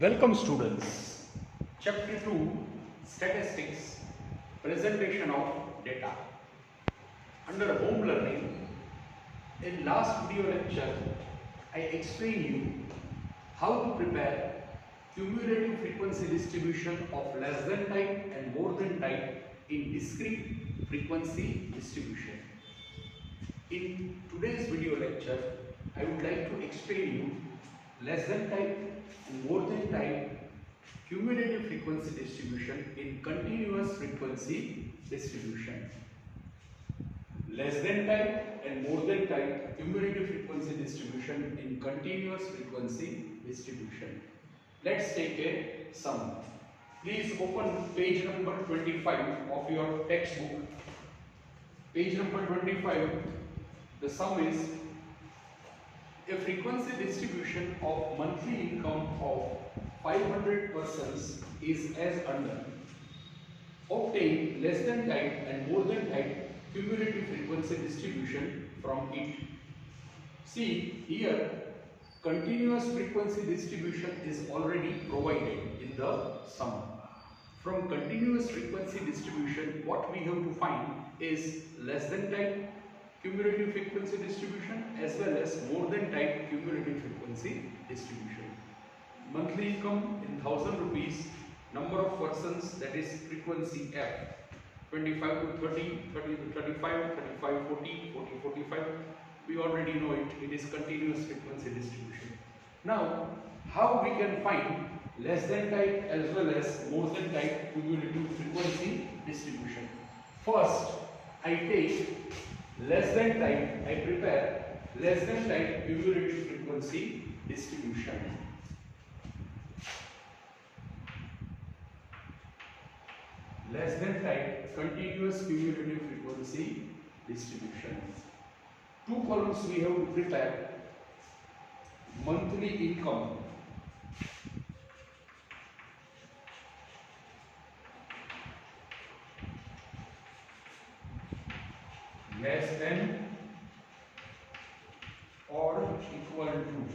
Welcome students. Chapter 2 Statistics, Presentation of Data. Under home learning, in last video lecture I explained you how to prepare cumulative frequency distribution of less than type and more than type in discrete frequency distribution. In today's video lecture I would like to explain you less than type and more than type cumulative frequency distribution in continuous frequency distribution. Less than type and more than type cumulative frequency distribution in continuous frequency distribution. Let's take a sum. Please open page number 25 of your textbook. Page number 25. The sum is a frequency distribution of monthly income of 500 persons is as under. Obtain less than type and more than type cumulative frequency distribution from it. See here, continuous frequency distribution is already provided in the sum. From continuous frequency distribution, what we have to find is less than type cumulative frequency distribution as well as more than type cumulative frequency distribution. Monthly income in 1000 rupees, number of persons, that is frequency F, 25 to 30, 30 to 35, 35 40, 40 45. We already know it is continuous frequency distribution. Now, how we can find less than type as well as more than type cumulative frequency distribution? First, I take less than type, I prepare less than type cumulative frequency distribution. Less than type continuous cumulative frequency distribution. Two columns we have to prepare. Monthly income. Less than or equal to.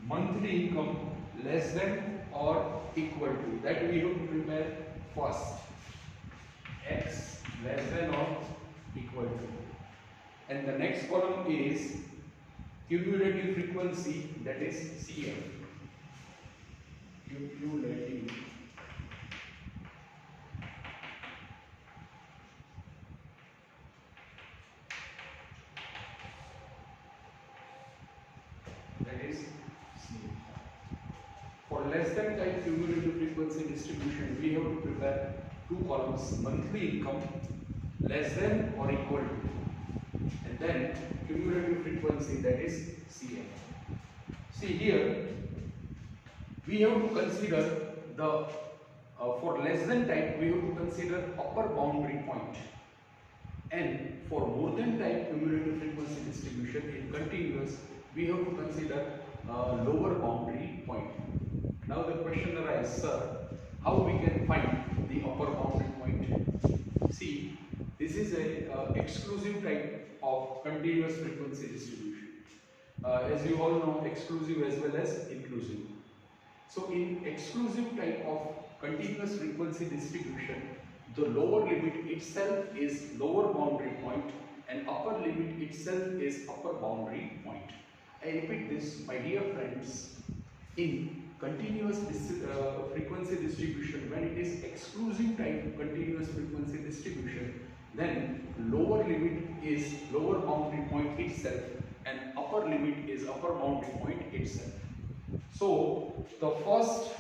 Monthly income less than or equal to. That we have to prepare first. X less than or equal to. And the next column is cumulative frequency, that is CF. Cumulative. That is CF. For less than type cumulative frequency distribution, we have to prepare two columns, monthly income less than or equal to, and then cumulative frequency, that is CF. See here, we have to consider the for less than type we have to consider upper boundary point, and for more than type cumulative frequency distribution in continuous we have to consider lower boundary point. Now the question arises, sir, how we can find the upper boundary point? See, this is a exclusive type of continuous frequency distribution. As you all know, exclusive as well as inclusive. So in exclusive type of continuous frequency distribution, the lower limit itself is lower boundary point and upper limit itself is upper boundary point. I repeat this, my dear friends, in continuous frequency distribution, when it is exclusive type continuous frequency distribution, then lower limit is lower boundary point itself and upper limit is upper boundary point itself. So the first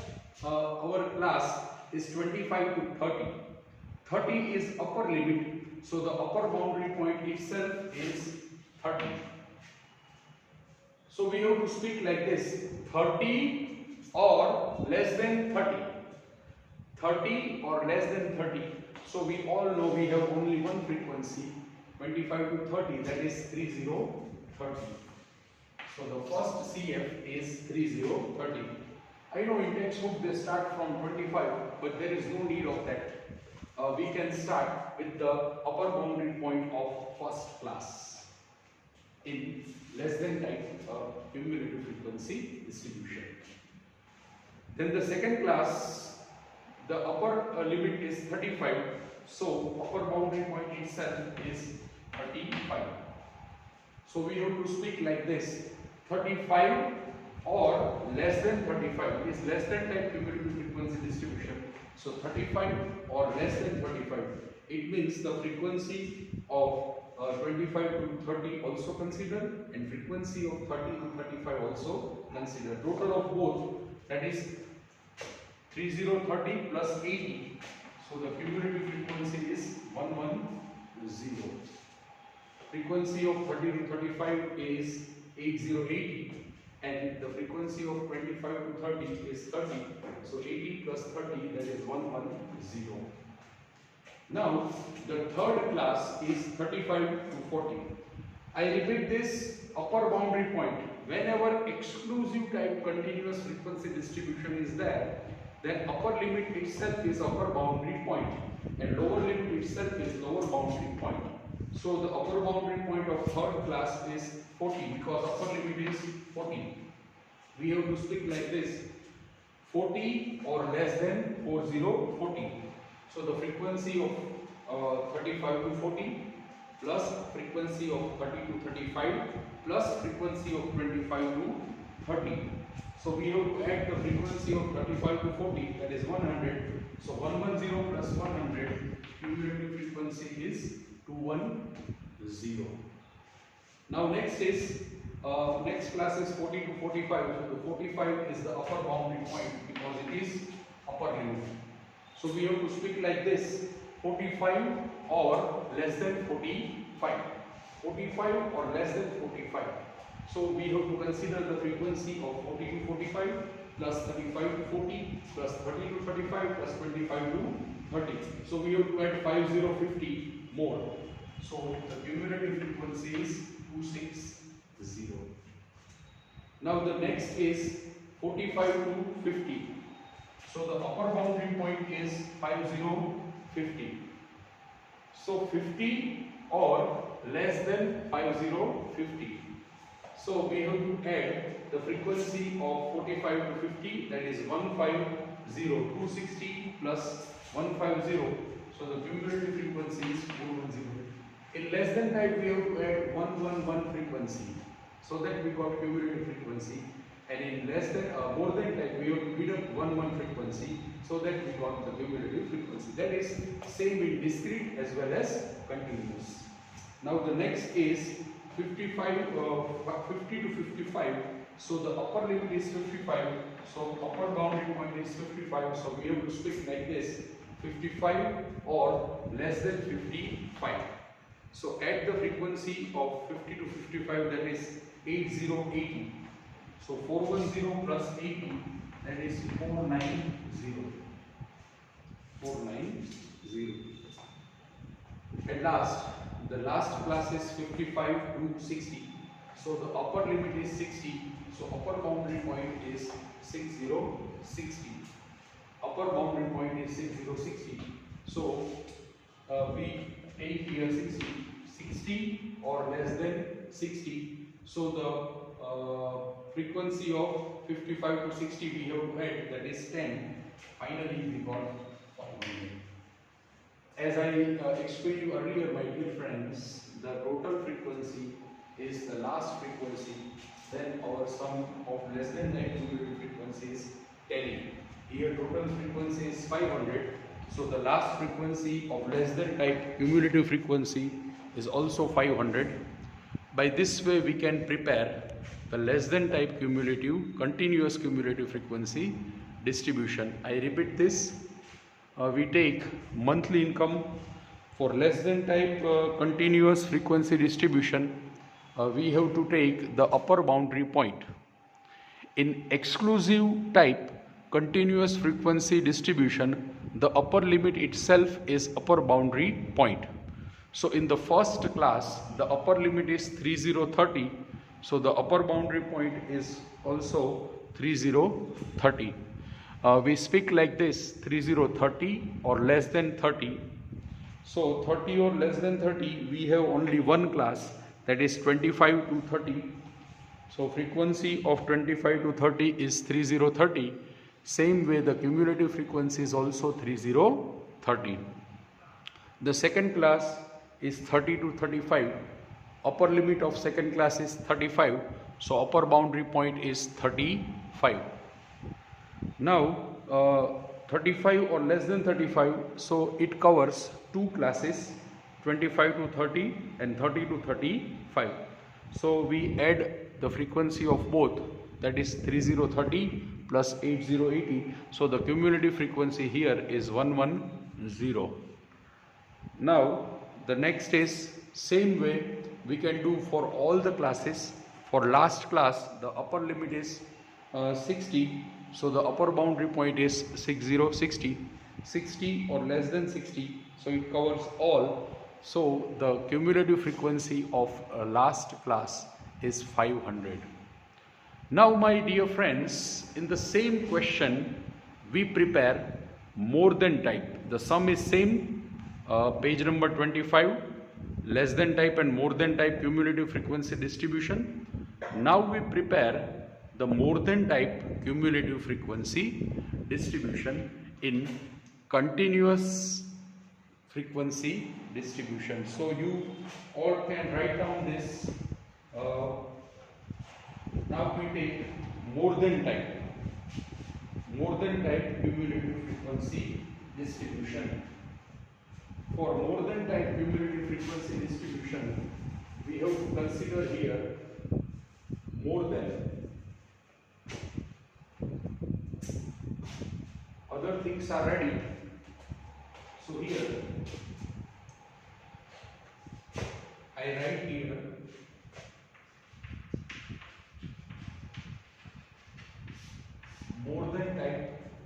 our class is 25 to 30. 30 is upper limit, so the upper boundary point itself is 30. So we have to speak like this: 30 or less than 30. 30 or less than 30. So we all know we have only one frequency, 25 to 30, that is 30, 30. So the first CF is 30, 30. I know in textbook they start from 25, but there is no need of that. We can start with the upper boundary point of first class. In less than type cumulative frequency distribution. Then the second class, the upper limit is 35, so upper boundary point itself is 35. So we have to speak like this: 35 or less than 35. It is less than type cumulative frequency distribution. So 35 or less than 35. It means the frequency of 25 to 30 also consider, and frequency of 30 to 35 also consider. Total of both, that is 3030 plus 80. So the cumulative frequency is 110. Frequency of 30 to 35 is 8080, and the frequency of 25 to 30 is 30. So 80 plus 30, that is 110. Now the third class is 35 to 40. I repeat this: upper boundary point, whenever exclusive type continuous frequency distribution is there, then upper limit itself is upper boundary point and lower limit itself is lower boundary point. So the upper boundary point of third class is 40 because upper limit is 40. We have to speak like this: 40 or less than 40. So the frequency of 35 to 40 plus frequency of 30 to 35 plus frequency of 25 to 30. So we have to add the frequency of 35 to 40, that is 100. So 110 plus 100, cumulative frequency is 210. Now next class is 40 to 45. So the 45 is the upper boundary point because it is upper limit. So we have to speak like this: 45 or less than 45. 45 or less than 45. So we have to consider the frequency of 40 to 45 plus 35 to 40 plus 30 to 35 plus 25 to 30. So we have to add 50 more. So the cumulative frequency is 260. Now the next is 45 to 50. So the upper boundary point is 50. So 50 or less than 50. So we have to add the frequency of 45 to 50, that is 150. 260 plus 150. So the cumulative frequency is 410. In less than type we have to add 111 frequency, so that we got cumulative frequency. And in less than more than type we have to deduct 11 frequency, so that we got the cumulative frequency. That is same in discrete as well as continuous. Now the next is 50 to 55. So the upper limit is 55. So upper boundary point is 55. So we have to speak like this: 55 or less than 55. So at the frequency of 50 to 55, that is 8080. So 410 plus 80, that is 490. 490. At last, the last class is 55 to 60. So the upper limit is 60. So upper boundary point is 6060. Upper boundary point is 6060. So we take here 60 or less than 60. So the frequency of 55 to 60 we have to add, that is 10. Finally we got 500. As I explained you earlier, my dear friends, the total frequency is the last frequency. Then our sum of less than 9 cumulative frequency is 10. Here total frequency is 500. So the last frequency of less than type cumulative frequency is also 500. By this way we can prepare the less than type cumulative continuous cumulative frequency distribution. I repeat this. We take monthly income for less than type continuous frequency distribution. We have to take the upper boundary point. In exclusive type continuous frequency distribution, the upper limit itself is upper boundary point. So in the first class, the upper limit is 3030. So the upper boundary point is also 3030. We speak like this: 3030 or less than 30. So 30 or less than 30, we have only one class, that is 25 to 30. So frequency of 25 to 30 is 3030. Same way the cumulative frequency is also 3030. The second class is 30 to 35. Upper limit of second class is 35. So upper boundary point is 35. Now 35 or less than 35, so it covers two classes, 25 to 30 and 30 to 35. So we add the frequency of both, that is 3030 plus 8080. So the cumulative frequency here is 110. Now the next is same way we can do for all the classes. For last class the upper limit is 60. So the upper boundary point is 60, 60 or less than 60. So it covers all. So the cumulative frequency of last class is 500. Now my dear friends, in the same question we prepare more than type. The sum is same, page number 25, less than type and more than type cumulative frequency distribution. Now we prepare the more than type cumulative frequency distribution in continuous frequency distribution. So you all can write down this. Now we take more than type cumulative frequency distribution. For more than type cumulative frequency distribution, we have to consider here more than. Other things are ready. So here I write here more than type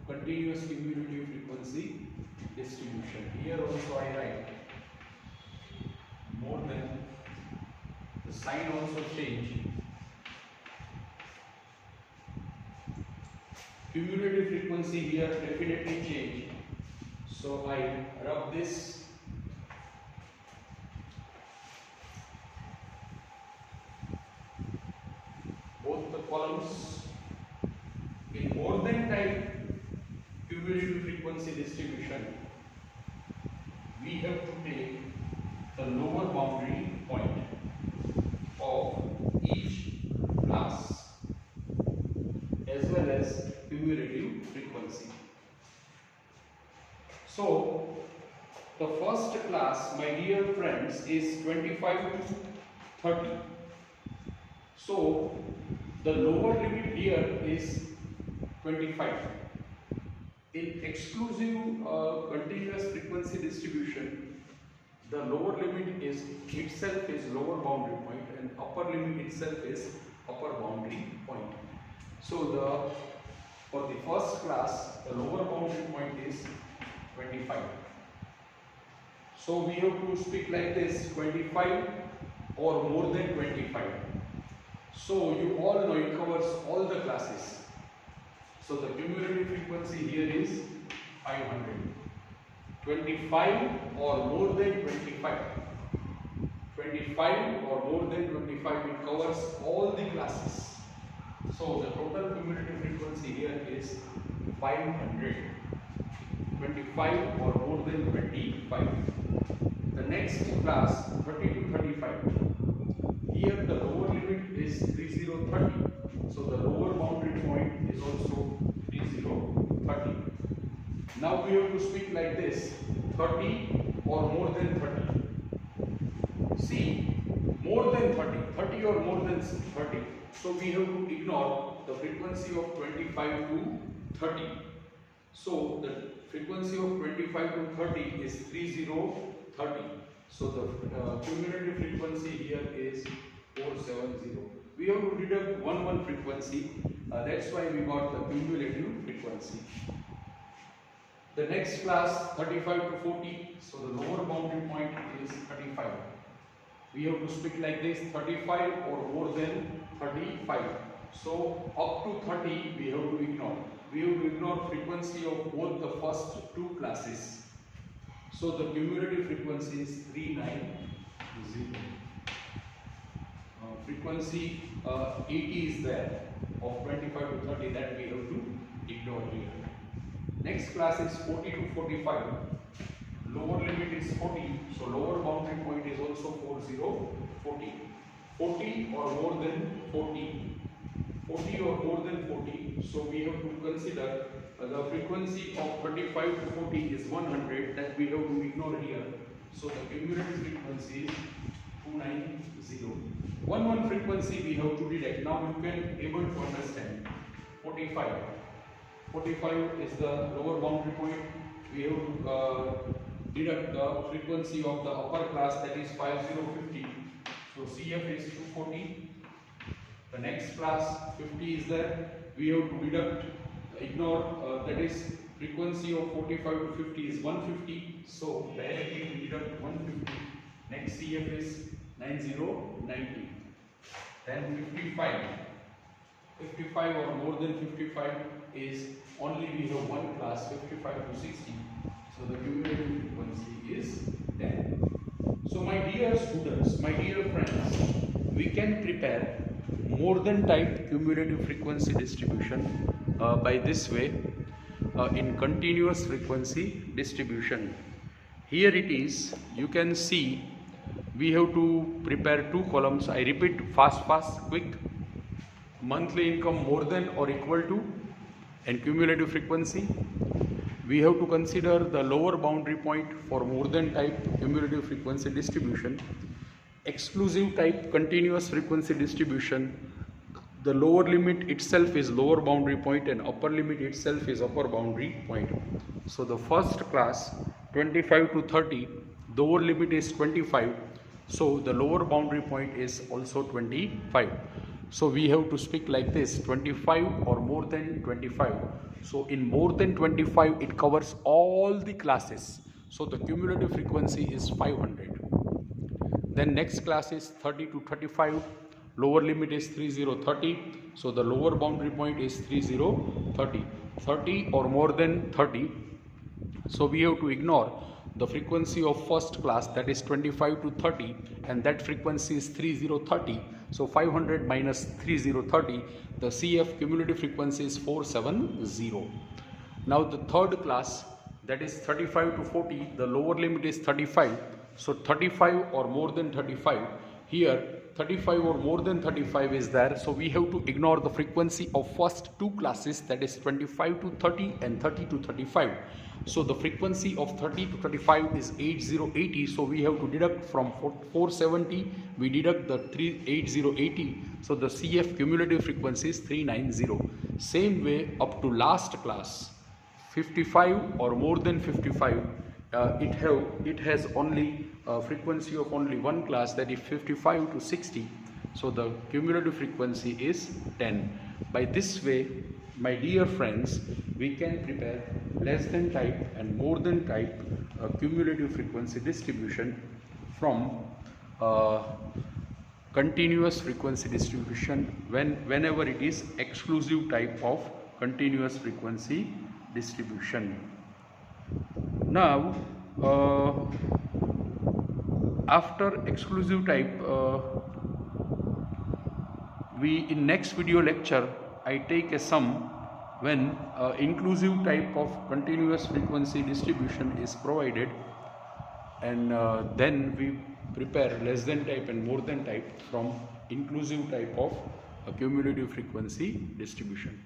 continuous cumulative frequency distribution. Here also I write more than, the sign also change. Cumulative frequency here definitely change. So I rub this. Both the columns. In more than type cumulative frequency distribution, we have to take the lower boundary point of each class as well as cumulative frequency. So the first class, my dear friends, is 25 to 30. So the lower limit here is 25. In exclusive continuous frequency distribution, the lower limit is itself is lower boundary point and upper limit itself is upper boundary point. So for the first class, the lower boundary point is 25. So we have to speak like this, 25 or more than 25. So you all know it covers all the classes. So the cumulative frequency here is 500. 25 or more than 25. 25 or more than 25, it covers all the classes. So the total cumulative frequency here is 500. 25 or more than 25. The next class, 30 to 35. Here the lower limit is 3030. So the lower boundary point is also 3030. Now we have to speak like this, 30 or more than 30. See, more than 30, 30 or more than 30. So we have to ignore the frequency of 25 to 30. So the frequency of 25 to 30 is 3030. So the cumulative frequency here is 470. We have to deduct one frequency. That's why we got the cumulative frequency. The next class, 35 to 40. So the lower boundary point is 35. We have to speak like this, 35 or more than 35. So up to 30 we have to ignore. We have to ignore frequency of both the first two classes. So the cumulative frequency is 390. frequency 80 is there of 25 to 30, that we have to ignore here. Next class is 40 to 45. Lower limit is 40, so lower boundary point is also 40. 40 or more than 40. 40 or more than 40, so we have to consider the frequency of 35 to 40 is 100, that we have to ignore here. So the cumulative frequency is 290. 1 frequency we have to detect. Now you can able to understand. 45. 45 is the lower boundary point. We have to deduct the frequency of the upper class, that is 5050. So CF is 240. The next class 50 is there. We have to deduct, ignore, that is frequency of 45 to 50 is 150. So directly we deduct 150. Next CF is 90. Then 55. 55 or more than 55 is only we have one class, 55 to 60. So the cumulative frequency is 10. So my dear students, my dear friends, we can prepare more than type cumulative frequency distribution by this way, in continuous frequency distribution. Here it is, you can see we have to prepare two columns. I repeat, fast, quick. Monthly income more than or equal to, and cumulative frequency. We have to consider the lower boundary point for more than type cumulative frequency distribution. Exclusive type continuous frequency distribution, the lower limit itself is lower boundary point and upper limit itself is upper boundary point. So the first class 25 to 30, the lower limit is 25, so the lower boundary point is also 25. So we have to speak like this, 25 or more than 25. So in more than 25 it covers all the classes, so the cumulative frequency is 500. Then next class is 30 to 35, lower limit is 30, so the lower boundary point is 30. 30 or more than 30, so we have to ignore the frequency of first class, that is 25 to 30, and that frequency is 30. So 500 minus 3030, the CF cumulative frequency is 470. Now the third class, that is 35 to 40, the lower limit is 35. So 35 or more than 35, here 35 or more than 35 is there, so we have to ignore the frequency of first two classes, that is 25 to 30 and 30 to 35. So the frequency of 30 to 35 is 8080, so we have to deduct from 470, we deduct the 8080, so the CF cumulative frequency is 390. Same way up to last class, 55 or more than 55, it has only frequency of only one class, that is 55 to 60, so the cumulative frequency is 10. By this way, my dear friends, we can prepare less than type and more than type cumulative frequency distribution from continuous frequency distribution whenever it is exclusive type of continuous frequency distribution. Now after exclusive type, in next video lecture I take a sum when inclusive type of continuous frequency distribution is provided, and then we prepare less than type and more than type from inclusive type of cumulative frequency distribution.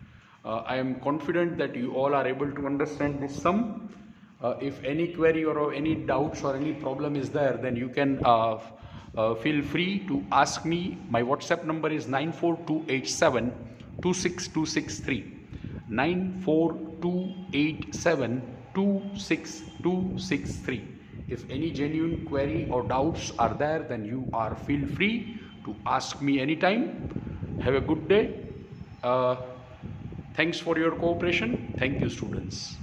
I am confident that you all are able to understand this sum. If any query or any doubts or any problem is there, then you can feel free to ask me. My WhatsApp number is 94287 26263. 94287 26263. If any genuine query or doubts are there, then you are feel free to ask me anytime. Have a good day. Thanks for your cooperation. Thank you, students.